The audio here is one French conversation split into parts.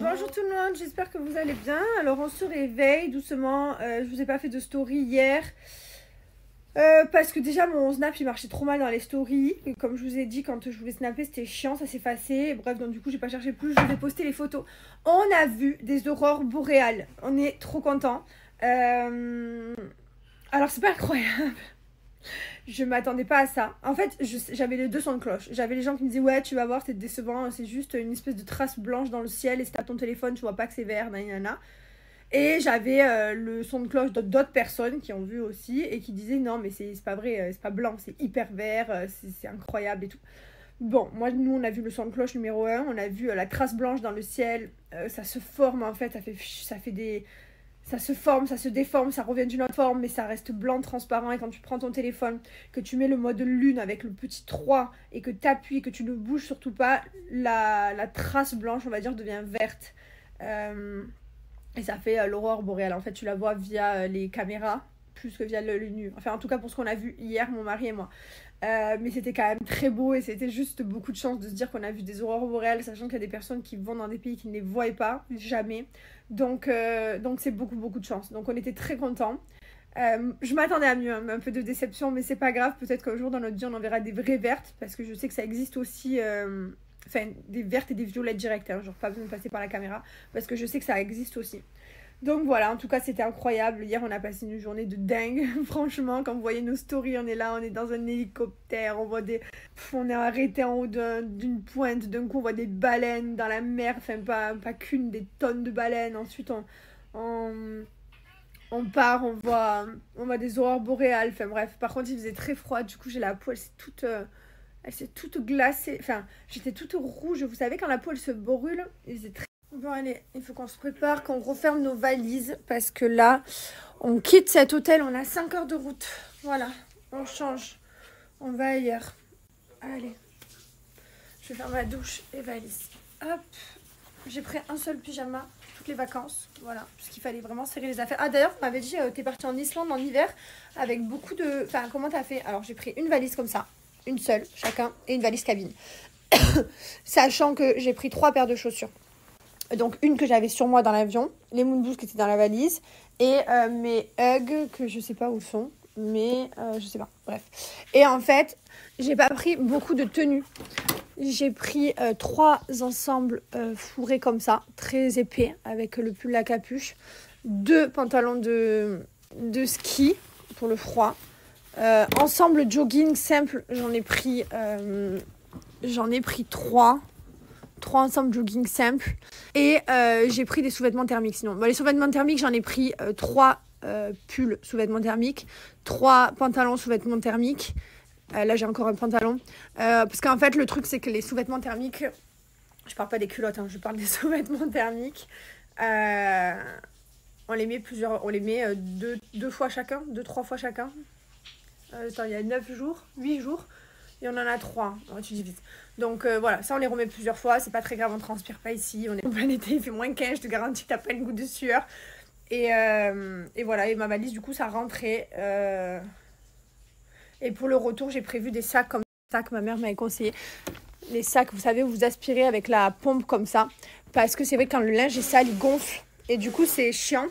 Bonjour tout le monde, j'espère que vous allez bien. Alors on se réveille doucement, je vous ai pas fait de story hier parce que déjà mon snap il marchait trop mal dans les stories. Et comme je vous ai dit, quand je voulais snapper c'était chiant, ça s'effaçait. Bref, donc du coup j'ai pas cherché plus, je vous ai posté les photos. On a vu des aurores boréales, on est trop contents. Alors c'est pas incroyable. Je m'attendais pas à ça. En fait, j'avais les deux sons de cloche. J'avais les gens qui me disaient ouais, tu vas voir, c'est décevant, c'est juste une espèce de trace blanche dans le ciel et si t'as ton téléphone, tu vois pas que c'est vert, nanana. Et j'avais le son de cloche d'autres personnes qui ont vu aussi et qui disaient non, mais c'est pas vrai, c'est pas blanc, c'est hyper vert, c'est incroyable et tout. Bon, moi, nous, on a vu le son de cloche numéro 1, on a vu la trace blanche dans le ciel, ça se forme en fait, ça fait des. Ça se forme, ça se déforme, ça revient d'une autre forme, mais ça reste blanc, transparent. Et quand tu prends ton téléphone, que tu mets le mode lune avec le petit 3 et que tu appuies et que tu ne bouges surtout pas, la trace blanche, on va dire, devient verte. Et ça fait l'aurore boréale. En fait, tu la vois via les caméras, plus que via l'œil nu. Enfin, en tout cas, pour ce qu'on a vu hier, mon mari et moi. Mais c'était quand même très beau et c'était juste beaucoup de chance de se dire qu'on a vu des aurores boréales, sachant qu'il y a des personnes qui vont dans des pays qui ne les voient pas, jamais. Donc c'est beaucoup de chance. Donc on était très contents. Je m'attendais à mieux, hein, un peu de déception, mais c'est pas grave. Peut-être qu'un jour dans notre vie on en verra des vraies vertes, parce que je sais que ça existe aussi. Enfin, des vertes et des violettes directes, hein, genre pas besoin de passer par la caméra, parce que je sais que ça existe aussi. Donc voilà, en tout cas c'était incroyable. Hier on a passé une journée de dingue. Franchement, quand vous voyez nos stories, on est là, on est dans un hélicoptère, on voit des. On est arrêté en haut d'une pointe, d'un coup on voit des baleines dans la mer, enfin pas qu'une, des tonnes de baleines. Ensuite on part, on voit des aurores boréales, enfin bref. Par contre il faisait très froid, du coup j'ai la peau, elle s'est toute glacée, enfin j'étais toute rouge. Vous savez quand la peau elle se brûle, il faisait très. Bon allez, il faut qu'on se prépare, qu'on referme nos valises parce que là, on quitte cet hôtel, on a 5 heures de route. Voilà, on change, on va ailleurs. Allez, je vais faire ma douche et valise. Hop, j'ai pris un seul pyjama toutes les vacances, voilà, parce qu'il fallait vraiment serrer les affaires. Ah d'ailleurs, vous m'avez dit, t'es partie en Islande en hiver avec beaucoup de... Enfin, comment t'as fait? Alors j'ai pris une valise comme ça, une seule chacun, et une valise cabine. Sachant que j'ai pris 3 paires de chaussures. Donc une que j'avais sur moi dans l'avion, les moon boots qui étaient dans la valise et mes Ugg que je sais pas où sont, mais je sais pas, bref. Et en fait, j'ai pas pris beaucoup de tenues. J'ai pris 3 ensembles fourrés comme ça, très épais, avec le pull à capuche, 2 pantalons de ski pour le froid, ensemble jogging simple, j'en ai pris 3 ensembles jogging simples. Et j'ai pris des sous-vêtements thermiques sinon. Bon, les sous-vêtements thermiques, j'en ai pris 3 pulls sous-vêtements thermiques, 3 pantalons sous-vêtements thermiques. Là, j'ai encore un pantalon. Parce qu'en fait, le truc, c'est que les sous-vêtements thermiques... Je parle pas des culottes, hein, je parle des sous-vêtements thermiques. On les met deux fois chacun, 2-3 fois chacun. Attends, il y a 9 jours, 8 jours. Et on en a 3. Ouais, tu divises. Donc voilà, ça on les remet plusieurs fois. C'est pas très grave, on transpire pas ici. On est en plein été, il fait moins 15. Je te garantis que t'as pas une goutte de sueur. Et voilà, et ma valise, du coup, ça rentrait. Et pour le retour, j'ai prévu des sacs comme ça que ma mère m'avait conseillé. Les sacs, vous savez, où vous aspirez avec la pompe comme ça. Parce que c'est vrai que quand le linge est sale, il gonfle. Et du coup, c'est chiant.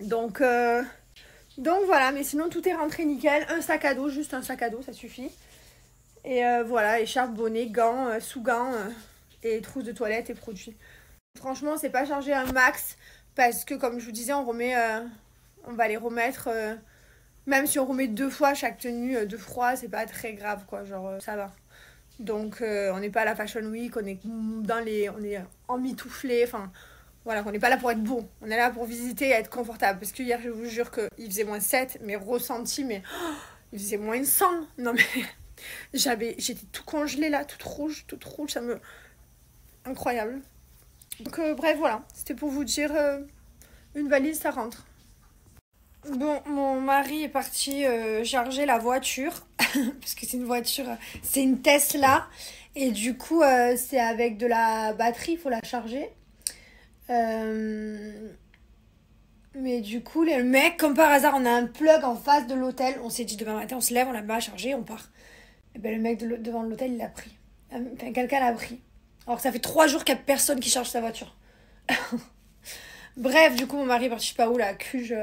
Donc voilà, mais sinon, tout est rentré nickel. Un sac à dos, juste un sac à dos, ça suffit. Et voilà, écharpe, bonnet, gants, sous-gants et trousses de toilette et produits. Franchement, c'est pas chargé un max parce que comme je vous disais, on va les remettre. Même si on remet 2 fois chaque tenue de froid, c'est pas très grave quoi, genre ça va. Donc on n'est pas à la Fashion Week, on est emmitouflé, enfin voilà, on n'est pas là pour être beau. On est là pour visiter et être confortable. Parce que hier, je vous jure qu'il faisait moins 7, mais ressenti, mais il faisait moins 100. Non mais... J'étais tout congelée là, toute rouge, ça me... Incroyable. Donc bref, voilà, c'était pour vous dire, une valise, ça rentre. Bon, mon mari est parti charger la voiture, parce que c'est une voiture, c'est une Tesla, et du coup, c'est avec de la batterie, il faut la charger. Mais du coup, le mec, comme par hasard, on a un plug en face de l'hôtel, on s'est dit demain matin, on se lève, on la met à charger, on part. Et ben le mec devant l'hôtel, il l'a pris. Enfin, quelqu'un l'a pris. Alors que ça fait 3 jours qu'il n'y a personne qui charge sa voiture. Bref, du coup, mon mari est parti, je sais pas où, là, Cuge,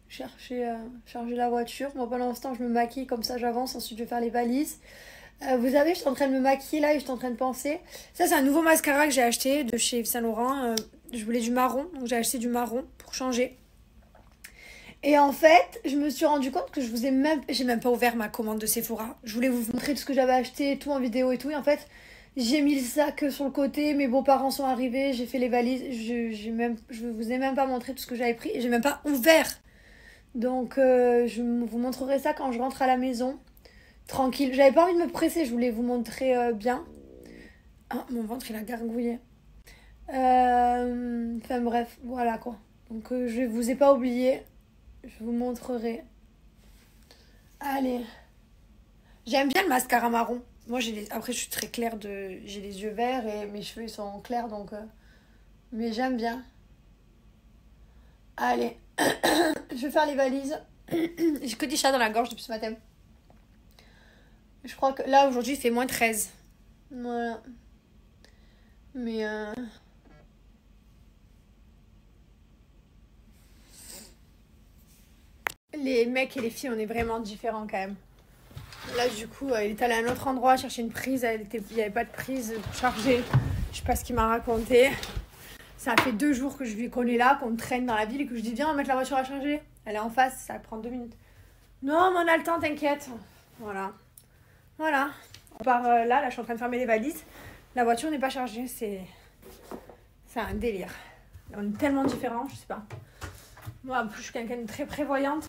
chercher, charger la voiture. Moi, pendant l'instant, je me maquille, comme ça, j'avance. Ensuite, je vais faire les valises. Vous savez, je suis en train de me maquiller, là, et je suis en train de penser. Ça, c'est un nouveau mascara que j'ai acheté de chez Yves Saint Laurent. Je voulais du marron, donc j'ai acheté du marron pour changer. Et en fait, je me suis rendu compte que j'ai même pas ouvert ma commande de Sephora. Je voulais vous montrer tout ce que j'avais acheté et tout en vidéo et tout. Et en fait, j'ai mis le sac sur le côté. Mes beaux-parents sont arrivés. J'ai fait les valises. Je vous ai même pas montré tout ce que j'avais pris. Et j'ai même pas ouvert. Donc, je vous montrerai ça quand je rentre à la maison. Tranquille. J'avais pas envie de me presser. Je voulais vous montrer bien. Ah, mon ventre, il a gargouillé. Enfin bref, voilà quoi. Donc, je vous ai pas oublié. Je vous montrerai. Allez. J'aime bien le mascara marron. Moi, après, je suis très claire j'ai les yeux verts et mes cheveux ils sont clairs, donc... Mais j'aime bien. Allez. Je vais faire les valises. J'ai que des chats dans la gorge depuis ce matin. Je crois que là, aujourd'hui, il fait moins 13. Voilà. Mais... Les mecs et les filles, on est vraiment différents quand même. Là, du coup, il est allé à un autre endroit chercher une prise. Il n'y avait pas de prise pour charger. Je sais pas ce qu'il m'a raconté. Ça fait 2 jours que je lui connais là, qu'on traîne dans la ville et que je dis viens, on va mettre la voiture à charger. Elle est en face, ça prend 2 minutes. Non, mais on a le temps, t'inquiète. Voilà. Voilà. On part là, je suis en train de fermer les valises. La voiture n'est pas chargée, c'est un délire. On est tellement différents, je sais pas. Moi, en plus, je suis quelqu'un de très prévoyante.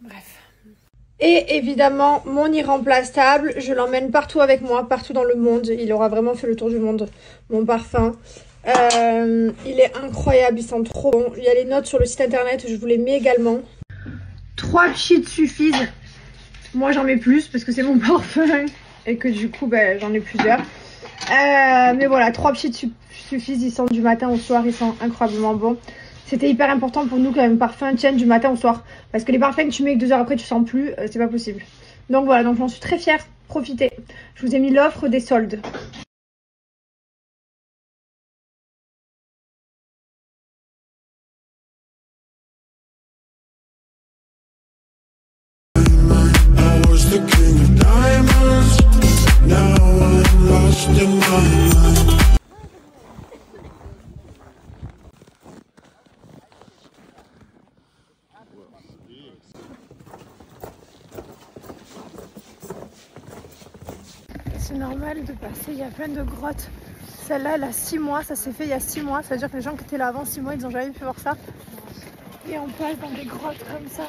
Bref. Et évidemment, mon irremplaçable, je l'emmène partout avec moi, partout dans le monde. Il aura vraiment fait le tour du monde, mon parfum. Il est incroyable, il sent trop bon. Il y a les notes sur le site internet, je vous les mets également. 3 pchits suffisent. Moi, j'en mets plus parce que c'est mon parfum et que du coup, ben, j'en ai plusieurs. Mais voilà, 3 pchits suffisent, ils sentent du matin au soir, ils sont incroyablement bons. C'était hyper important pour nous que le parfum tienne du matin au soir. Parce que les parfums que tu mets que 2 heures après tu sens plus, c'est pas possible. Donc voilà, donc j'en suis très fière. Profitez. Je vous ai mis l'offre des soldes. C'est normal de passer, il y a plein de grottes. Celle-là, elle a 6 mois, ça s'est fait il y a 6 mois. Ça veut dire que les gens qui étaient là avant 6 mois, ils n'ont jamais pu voir ça. Et on passe dans des grottes comme ça.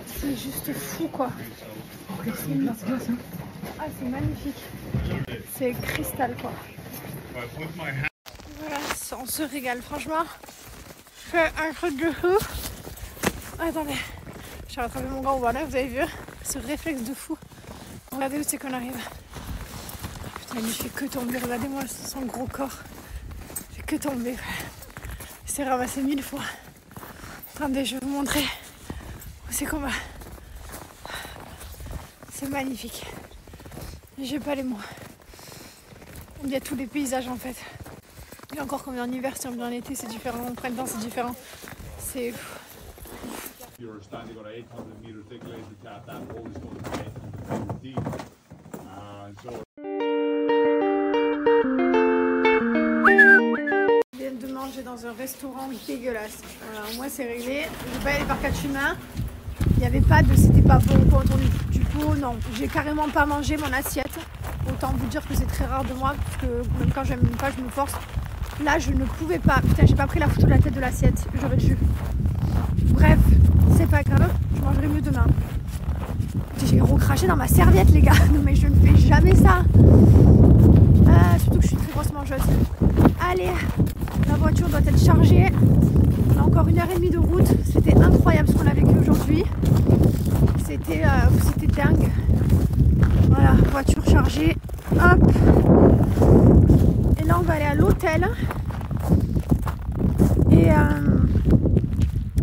C'est juste fou quoi. Ah, c'est magnifique. C'est cristal quoi. Voilà, on se régale. Franchement, je fais un truc de fou. Attendez. J'ai rattrapé mon gant, voilà, vous avez vu ce réflexe de fou. Regardez où c'est qu'on arrive. Putain, il fait que tomber, regardez-moi son gros corps. Il fait que tomber. Il s'est ramassé 1000 fois. Attendez, je vais vous montrer où c'est qu'on va. C'est magnifique. J'ai pas les mots. Il y a tous les paysages en fait. Et encore comme en hiver, si on vient en été, c'est différent. En printemps, c'est différent. C'est... You're standing on a 800 meter thick laser cap, that hole is going to be 800 meters deep. So... Je viens de manger dans un restaurant dégueulasse. Voilà, moi c'est réglé. Je vais pas y aller par 4 humains. Il n'y avait pas de c'était pas bon quoi autour du pot, non. J'ai carrément pas mangé mon assiette. Autant vous dire que c'est très rare de moi, parce que même quand j'aime pas, je me force. Là, je ne pouvais pas. Putain, j'ai pas pris la photo de la tête de l'assiette. J'aurais dû. Bref, c'est pas grave. Je mangerai mieux demain. J'ai recraché dans ma serviette, les gars. Non, mais je ne fais jamais ça. Surtout que je suis une très grosse mangeuse. Allez, la voiture doit être chargée. On a encore 1h30 de route. C'était incroyable ce qu'on a vécu aujourd'hui. C'était dingue. Voilà, voiture chargée. Hop. Et là, on va aller à l'hôtel. Et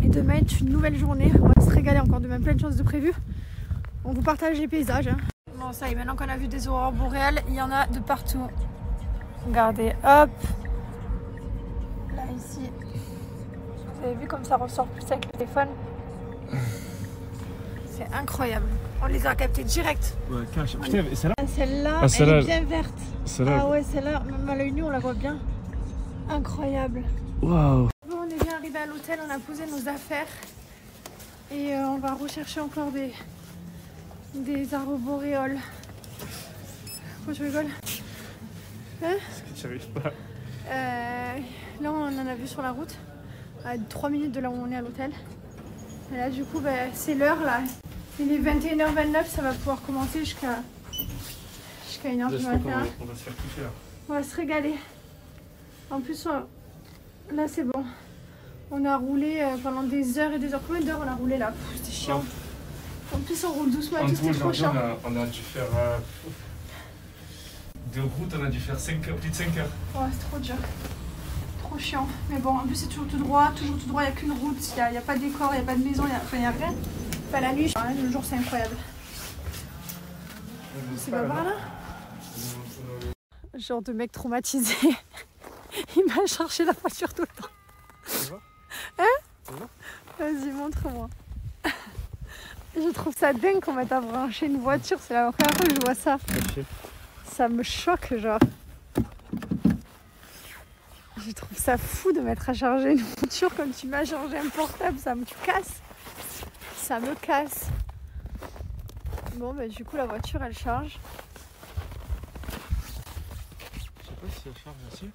demain est une nouvelle journée. On va se régaler encore demain, plein de choses de prévues. On vous partage les paysages. Hein. Bon, Bon, ça y est, maintenant qu'on a vu des aurores boréales, il y en a de partout. Regardez, hop. Là, ici. Vous avez vu comme ça ressort plus avec le téléphone? C'est incroyable. On les a captés direct. Ouais, cache. Putain, celle-là. Celle-là, Ah, celle-là, elle est bien verte. Celle-là. Ah ouais, celle-là, même à l'œil nu, on la voit bien. Incroyable. Waouh. Bon, on est bien arrivé à l'hôtel, on a posé nos affaires. Et on va rechercher encore des aurores. Pourquoi tu rigoles? Hein? Parce que tu arrives pas. Là, on en a vu sur la route, à 3 minutes de là où on est à l'hôtel. Et là, du coup, c'est l'heure là. Il est 21h29, ça va pouvoir commencer jusqu'à 1h du matin. On va se faire kiffer là. On va se régaler. En plus, là, c'est bon. On a roulé pendant des heures et des heures. Combien d'heures on a roulé là? C'était chiant. En plus, on roule doucement et tout, c'était trop chiant. On a dû faire. De route, on a dû faire 5 heures, plus de 5 heures. Ouais, c'est trop dur. Trop chiant. Mais bon, en plus, c'est toujours tout droit. Il n'y a qu'une route. Il n'y a pas de décor, il n'y a pas de maison, il n'y a rien. Enfin, la nuit, le jour, c'est incroyable. C'est pas par là? Genre de mec traumatisé. Il m'a cherché la voiture tout le temps. Tu vois? Hein? Vas-y, montre-moi. Je trouve ça dingue qu'on mette à brancher une voiture. C'est la première fois que je vois ça. Ça me choque, genre. Je trouve ça fou de mettre à charger une voiture comme tu m'as chargé un portable. Ça me casse. Ça me casse. Bon, bah du coup, la voiture, elle charge. Je sais pas si elle charge aussi.